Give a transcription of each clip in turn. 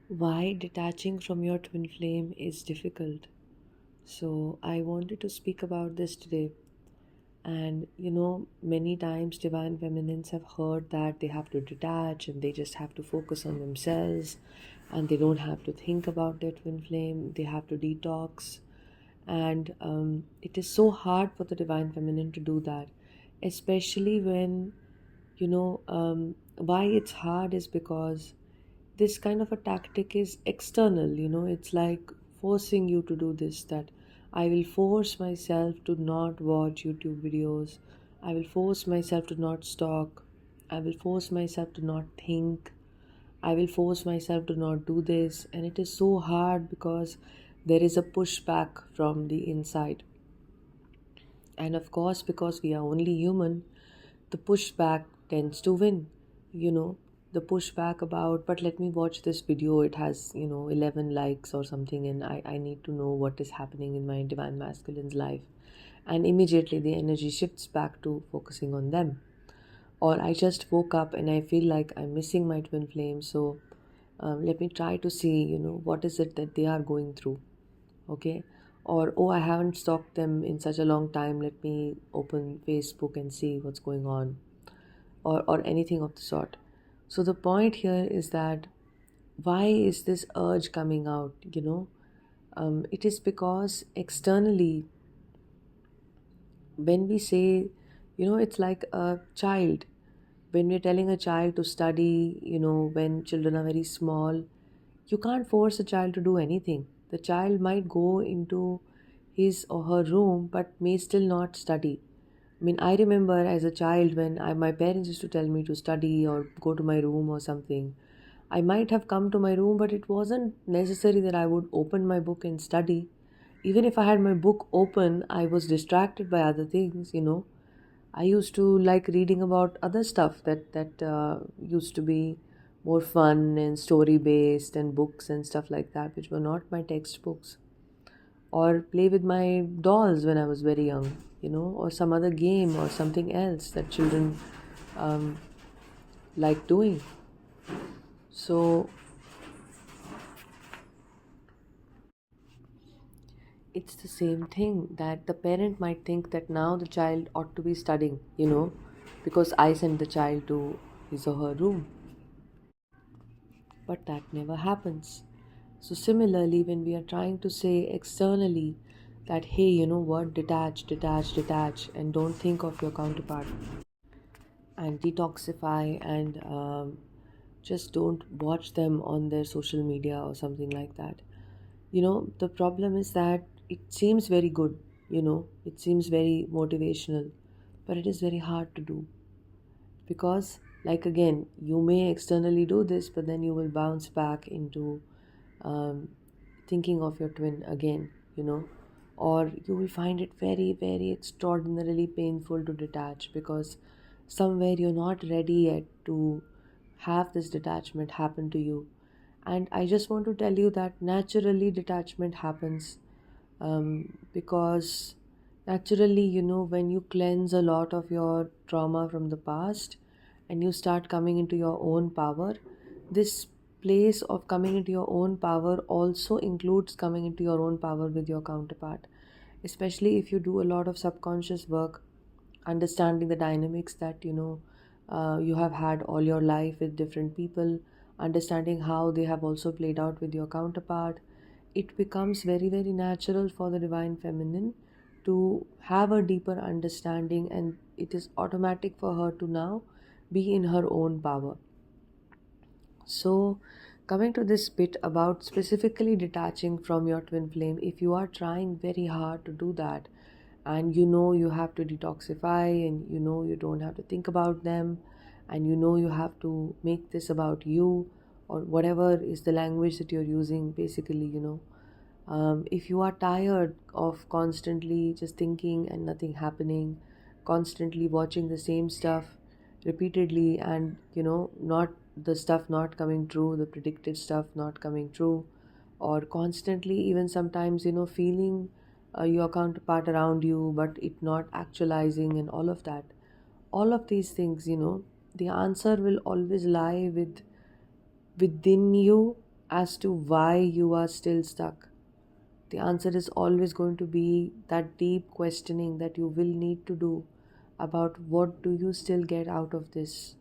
Why detaching from your twin flame is difficult. So, I wanted to speak about this today. And many times divine feminines have heard that they have to detach and they just have to focus on themselves and they don't have to think about their twin flame, they have to detox. And it is so hard for the divine feminine to do that, especially when, why it's hard is because this kind of a tactic is external. It's like forcing you to do this, that I will force myself to not watch YouTube videos, I will force myself to not stalk, I will force myself to not think, I will force myself to not do this. And it is so hard because there is a pushback from the inside. And of course, because we are only human, the pushback tends to win. You know, the pushback about, but let me watch this video, it has, 11 likes or something, and I need to know what is happening in my divine masculine's life. And immediately the energy shifts back to focusing on them. Or I just woke up and I feel like I'm missing my twin flame, so let me try to see, what is it that they are going through. Okay. Or, oh, I haven't stalked them in such a long time, let me open Facebook and see what's going on, or anything of the sort. So the point here is that why is this urge coming out? It is because externally, when we say, it's like a child. When we're telling a child to study, when children are very small, you can't force a child to do anything. The child might go into his or her room but may still not study. I mean, I remember as a child when my parents used to tell me to study or go to my room or something. I might have come to my room, but it wasn't necessary that I would open my book and study. Even if I had my book open, I was distracted by other things. I used to like reading about other stuff that used to be more fun and story based and books and stuff like that, which were not my textbooks. Or play with my dolls when I was very young, or some other game or something else that children um, like doing. So it's the same thing that the parent might think that now the child ought to be studying, because I sent the child to his or her room. But that never happens. So, similarly, when we are trying to say externally that, hey, you know what, detach, detach, detach, and don't think of your counterpart and detoxify and just don't watch them on their social media or something like that. The problem is that it seems very good, it seems very motivational, but it is very hard to do because, like, again, you may externally do this, but then you will bounce back into um, thinking of your twin again, or you will find it very, very extraordinarily painful to detach because somewhere you're not ready yet to have this detachment happen to you. And I just want to tell you that naturally detachment happens, because naturally, when you cleanse a lot of your trauma from the past and you start coming into your own power, this place of coming into your own power also includes coming into your own power with your counterpart, especially if you do a lot of subconscious work, understanding the dynamics that you have had all your life with different people, understanding how they have also played out with your counterpart. It becomes very, very natural for the divine feminine to have a deeper understanding, and it is automatic for her to now be in her own power. So, coming to this bit about specifically detaching from your twin flame, if you are trying very hard to do that, and you have to detoxify, and you don't have to think about them, and you have to make this about you, or whatever is the language that you're using, basically, if you are tired of constantly just thinking and nothing happening, constantly watching the same stuff repeatedly, and not the stuff not coming true, the predicted stuff not coming true, or constantly, even sometimes, feeling your counterpart around you but it not actualizing, and all of that, all of these things, the answer will always lie within you, as to why you are still stuck. The answer is always going to be that deep questioning that you will need to do about what do you still get out of this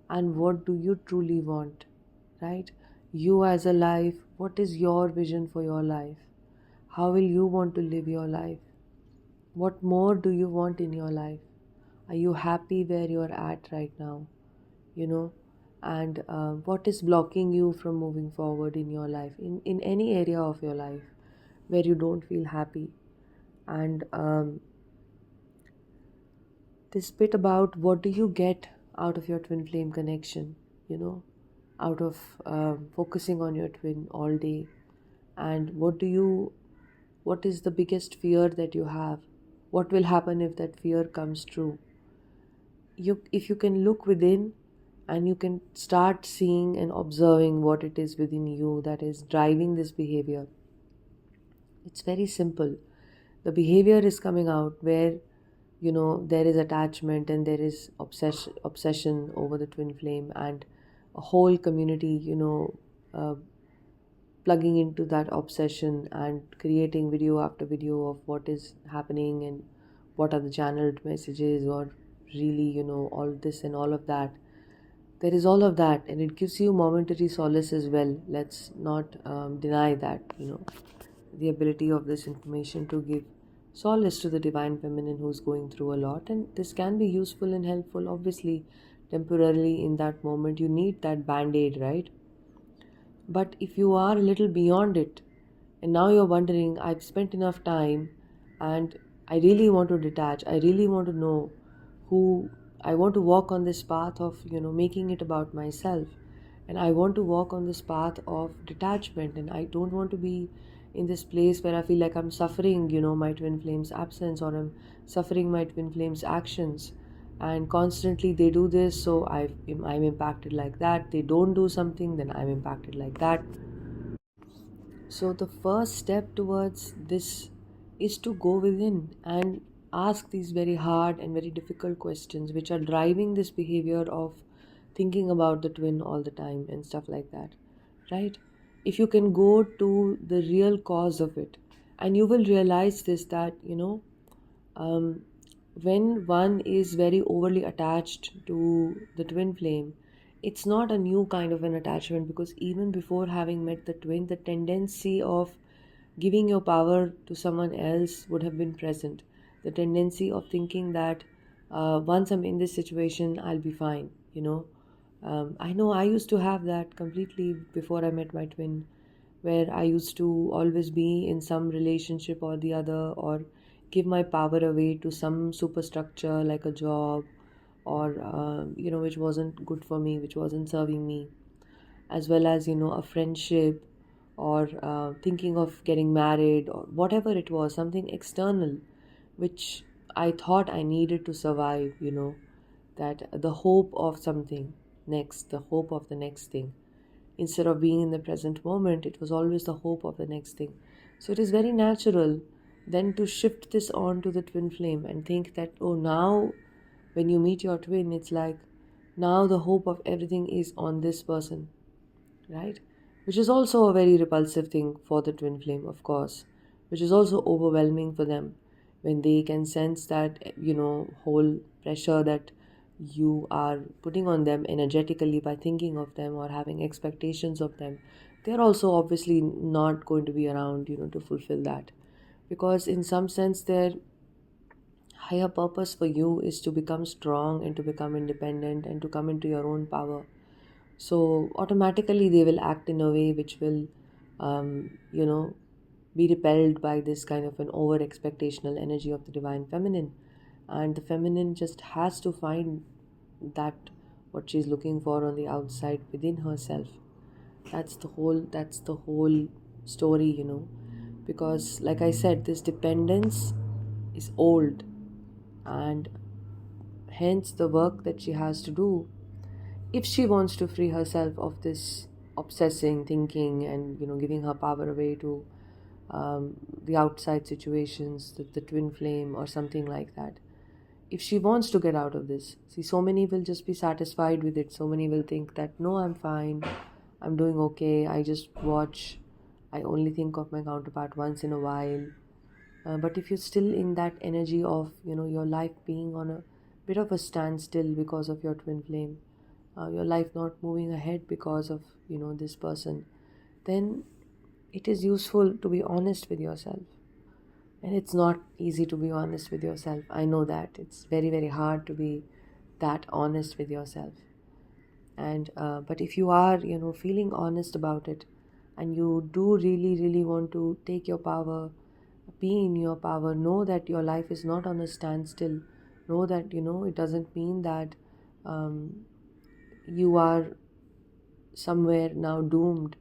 and what do you truly want, right? You as a life, what is your vision for your life? How will you want to live your life? What more do you want in your life? Are you happy where you're at right now? You know, and what is blocking you from moving forward in your life, in any area of your life where you don't feel happy? And this bit about what do you get out of your twin flame connection, you know, out of focusing on your twin all day, and what is the biggest fear that you have? What will happen if that fear comes true? If you can look within and you can start seeing and observing what it is within you that is driving this behavior, it's very simple. The behavior is coming out where there is attachment and there is obsession over the twin flame, and a whole community uh, plugging into that obsession and creating video after video of what is happening and what are the channeled messages, or really all this and all of that. There is all of that, and it gives you momentary solace as well. Let's not deny that the ability of this information to give solace to the divine feminine who's going through a lot, and this can be useful and helpful, obviously. Temporarily in that moment you need that band-aid, right? But if you are a little beyond it, and now you're wondering, I've spent enough time and I really want to detach, I really want to know who I want to walk on this path of, making it about myself. And I want to walk on this path of detachment, and I don't want to be in this place where I feel like I'm suffering, my twin flames absence, or I'm suffering my twin flames actions. And constantly they do this, so I'm impacted like that. They don't do something, then I'm impacted like that. So, the first step towards this is to go within and ask these very hard and very difficult questions, which are driving this behavior of thinking about the twin all the time and stuff like that, right? If you can go to the real cause of it, and you will realize this, that um, when one is very overly attached to the twin flame, it's not a new kind of an attachment, because even before having met the twin, the tendency of giving your power to someone else would have been present. The tendency of thinking that once I'm in this situation, I'll be fine, I know I used to have that completely before I met my twin, where I used to always be in some relationship or the other, or give my power away to some superstructure like a job, or which wasn't good for me, which wasn't serving me, as well as a friendship, or thinking of getting married, or whatever it was, something external which I thought I needed to survive, that the hope of something next, the hope of the next thing. Instead of being in the present moment, it was always the hope of the next thing. So it is very natural then to shift this on to the twin flame and think that, oh, now when you meet your twin, it's like now the hope of everything is on this person, right? Which is also a very repulsive thing for the twin flame, of course, which is also overwhelming for them when they can sense that, whole pressure that you are putting on them energetically by thinking of them or having expectations of them. They're also obviously not going to be around, to fulfill that, because in some sense their higher purpose for you is to become strong and to become independent and to come into your own power. So automatically they will act in a way which will be repelled by this kind of an over expectational energy of the divine feminine. And the feminine just has to find that what she's looking for on the outside within herself. That's the whole story, because like I said, this dependence is old, and hence the work that she has to do, if she wants to free herself of this obsessing thinking and giving her power away to the outside situations, the twin flame or something like that. If she wants to get out of this, see, so many will just be satisfied with it. So many will think that, no, I'm fine, I'm doing okay, I just watch, I only think of my counterpart once in a while. But if you're still in that energy of, your life being on a bit of a standstill because of your twin flame, your life not moving ahead because of, this person, then it is useful to be honest with yourself. And it's not easy to be honest with yourself. I know that. It's very, very hard to be that honest with yourself. And but if you are, feeling honest about it, and you do really, really want to take your power, be in your power, know that your life is not on a standstill, know that, it doesn't mean that you are somewhere now doomed,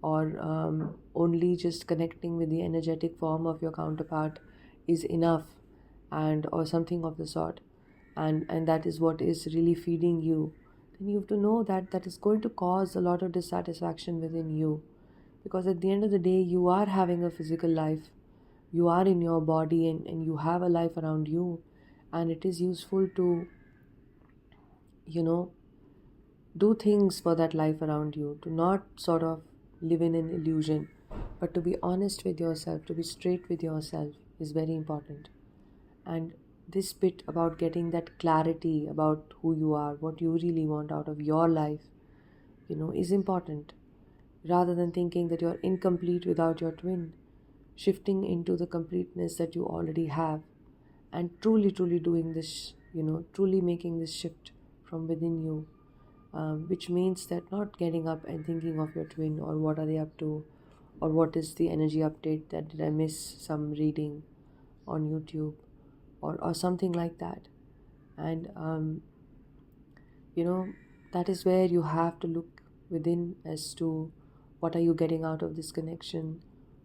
or only just connecting with the energetic form of your counterpart is enough, and or something of the sort, and that is what is really feeding you. Then you have to know that that is going to cause a lot of dissatisfaction within you, because at the end of the day you are having a physical life, you are in your body, and you have a life around you, and it is useful to, you know do things for that life around you, to not sort of live in an illusion, but to be honest with yourself, to be straight with yourself is very important. And this bit about getting that clarity about who you are, what you really want out of your life, is important. Rather than thinking that you're incomplete without your twin, shifting into the completeness that you already have, and truly, truly doing this, truly making this shift from within you, which means that not getting up and thinking of your twin, or what are they up to, or what is the energy update, that did I miss some reading on YouTube, or something like that. And you know that is where you have to look within as to what are you getting out of this connection,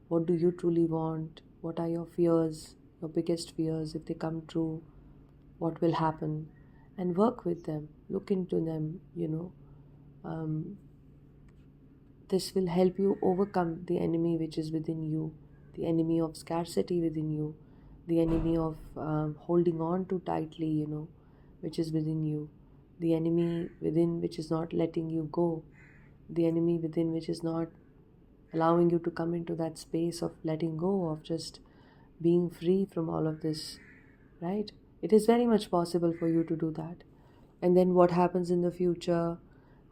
what do you truly want, what are your fears, your biggest fears. If they come true, what will happen, and work with them, look into them. Um, this will help you overcome the enemy which is within you, the enemy of scarcity within you, the enemy of holding on too tightly, which is within you, the enemy within which is not letting you go, the enemy within which is not allowing you to come into that space of letting go, of just being free from all of this, right? It is very much possible for you to do that. And then what happens in the future,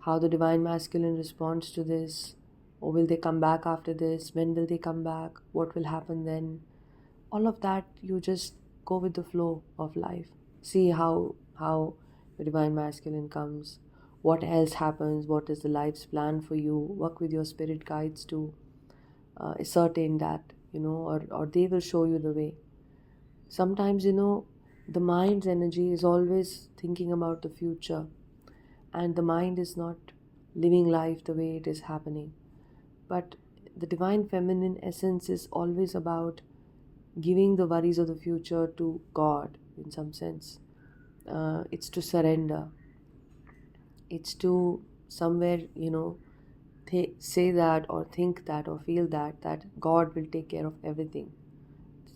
how the divine masculine responds to this, or will they come back after this, when will they come back, what will happen then, all of that, you just go with the flow of life. See how the divine masculine comes, what else happens, what is the life's plan for you. Work with your spirit guides to ascertain that, or they will show you the way. Sometimes, the mind's energy is always thinking about the future, and the mind is not living life the way it is happening. But the divine feminine essence is always about giving the worries of the future to God, in some sense. It's to surrender, it's to somewhere, say that, or think that, or feel that God will take care of everything,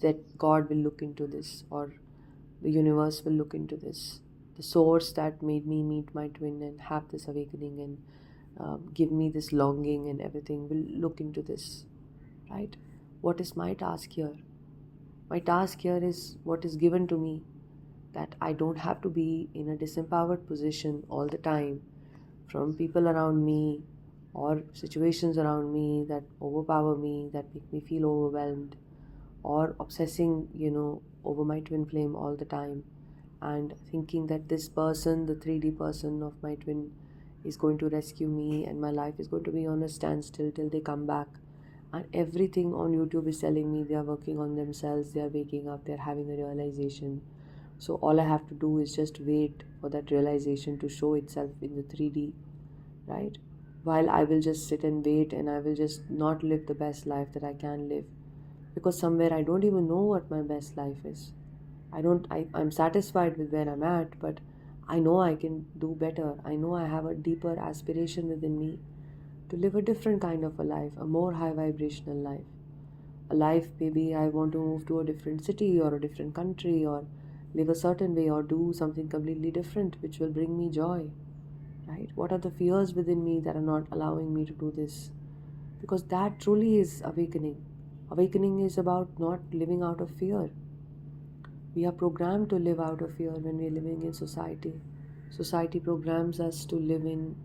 that God will look into this, or the universe will look into this. The source that made me meet my twin and have this awakening, and give me this longing and everything, will look into this, right? What is my task here? My task here is what is given to me, that I don't have to be in a disempowered position all the time from people around me, or situations around me that overpower me, that make me feel overwhelmed, or obsessing, over my twin flame all the time, and thinking that this person, the 3D person of my twin, is going to rescue me, and my life is going to be on a standstill till they come back. And everything on YouTube is telling me they are working on themselves, they are waking up, they are having a realization. So all I have to do is just wait for that realization to show itself in the 3D, right? While I will just sit and wait, and I will just not live the best life that I can live, because somewhere I don't even know what my best life is. I'm satisfied with where I'm at, but I know I can do better. I know I have a deeper aspiration within me to live a different kind of a life, a more high vibrational life. A life, maybe I want to move to a different city or a different country, or live a certain way, or do something completely different which will bring me joy, right? What are the fears within me that are not allowing me to do this? Because that truly is awakening. Awakening is about not living out of fear. We are programmed to live out of fear when we're living in society. Society programs us to live in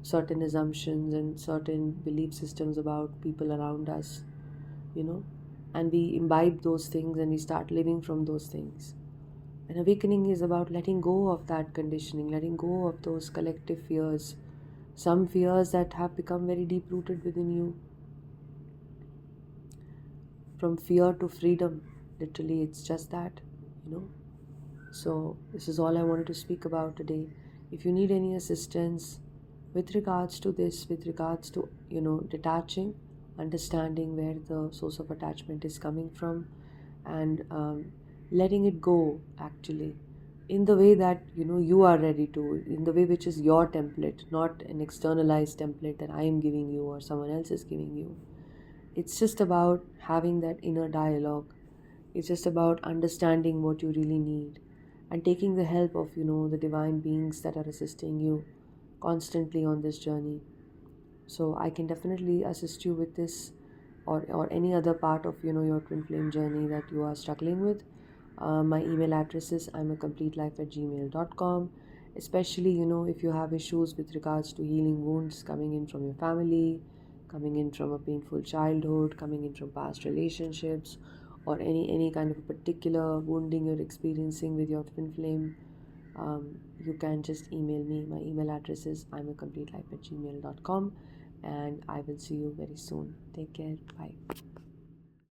certain assumptions and certain belief systems about people around us, you know, and we imbibe those things and we start living from those things. And awakening is about letting go of that conditioning, letting go of those collective fears, some fears that have become very deep rooted within you. From fear to freedom, literally, it's just that, you know. So, this is all I wanted to speak about today. If you need any assistance with regards to this, with regards to, detaching, understanding where the source of attachment is coming from, and letting it go, actually, in the way that, you are ready to, in the way which is your template, not an externalized template that I am giving you or someone else is giving you. It's just about having that inner dialogue. It's just about understanding what you really need and taking the help of, the divine beings that are assisting you constantly on this journey. So I can definitely assist you with this, or any other part of, your twin flame journey that you are struggling with. My email address is imacompletelife@gmail.com. Especially, if you have issues with regards to healing wounds coming in from your family, coming in from a painful childhood, coming in from past relationships, or any kind of a particular wounding you're experiencing with your twin flame, you can just email me. My email address is imacompletelife@gmail.com, and I will see you very soon. Take care. Bye.